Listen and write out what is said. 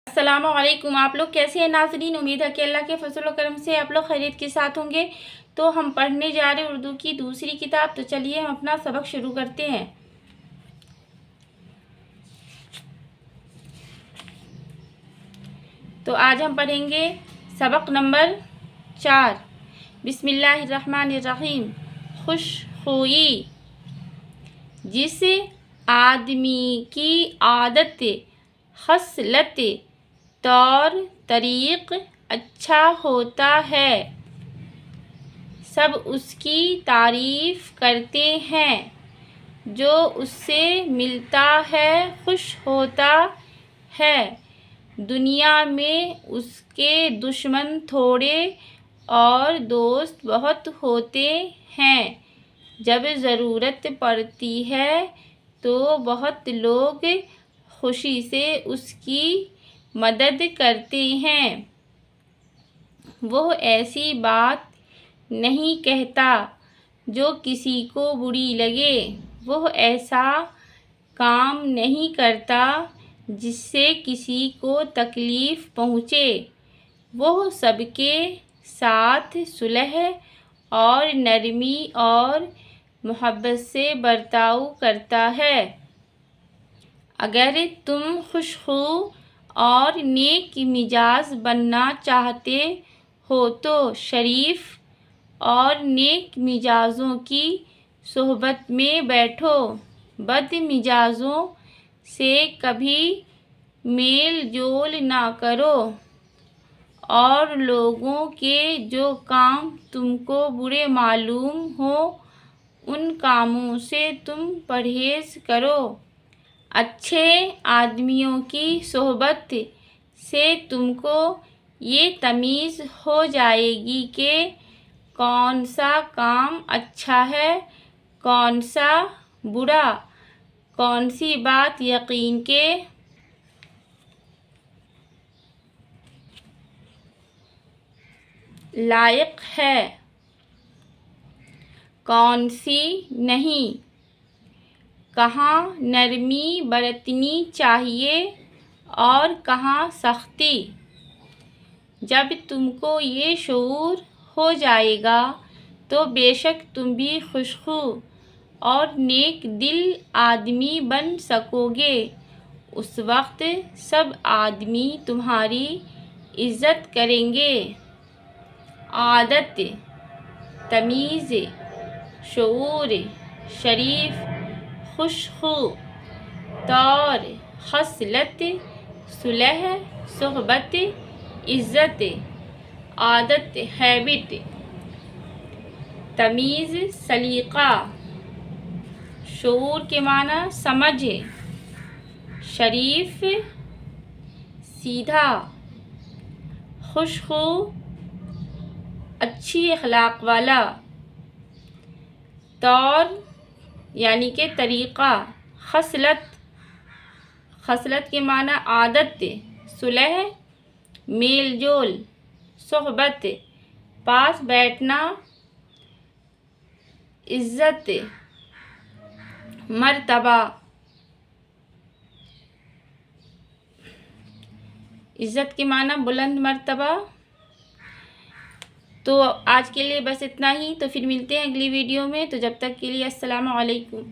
अस्सलामुअलैकुम। आप लोग कैसे हैं नाज़रीन? उम्मीद है कि अल्लाह के फजल व करम से आप लोग खैरियत के साथ होंगे। तो हम पढ़ने जा रहे हैं उर्दू की दूसरी किताब। तो चलिए हम अपना सबक शुरू करते हैं। तो आज हम पढ़ेंगे सबक नंबर 4। बिस्मिल्लाहिर्रहमानिर्रहीम। खुशखुई। जिस आदमी की आदत, खसलत, तौर तरीक़ अच्छा होता है, सब उसकी तारीफ़ करते हैं। जो उससे मिलता है खुश होता है। दुनिया में उसके दुश्मन थोड़े और दोस्त बहुत होते हैं। जब ज़रूरत पड़ती है तो बहुत लोग खुशी से उसकी मदद करते हैं। वो ऐसी बात नहीं कहता जो किसी को बुरी लगे। वो ऐसा काम नहीं करता जिससे किसी को तकलीफ़ पहुँचे। वो सबके साथ सुलह और नरमी और मोहब्बत से बर्ताव करता है। अगर तुम खुशखू और नेक मिजाज बनना चाहते हो तो शरीफ और नेक मिजाजों की सोहबत में बैठो। बद मिजाजों से कभी मेल जोल ना करो और लोगों के जो काम तुमको बुरे मालूम हो उन कामों से तुम परहेज़ करो। अच्छे आदमियों की सोहबत से तुमको ये तमीज़ हो जाएगी कि कौन सा काम अच्छा है, कौन सा बुरा, कौन सी बात यकीन के लायक है, कौन सी नहीं, कहाँ नरमी बरतनी चाहिए और कहाँ सख्ती। जब तुमको ये शऊर हो जाएगा तो बेशक तुम भी खुशखू और नेक दिल आदमी बन सकोगे। उस वक्त सब आदमी तुम्हारी इज़्ज़त करेंगे। आदत, तमीज़, शऊर, शरीफ, खुशखू, तौर, खसलत, सुलह, सोहबत, इज़्ज़त, आदत, हैबिट, तमीज़, सलीक़ा। शऊर के माना समझ, शरीफ सीधा, खुशखू अच्छी अखलाक वाला, तौर यानी के तरीक़ा, खसलत, खसलत के माना आदत, सुलह मेल जोल, सोहबत पास बैठना, इज़्ज़त मर्तबा, इज़्ज़त के माना बुलंद मर्तबा। तो आज के लिए बस इतना ही। तो फिर मिलते हैं अगली वीडियो में। तो जब तक के लिए अस्सलामु अलैकुम।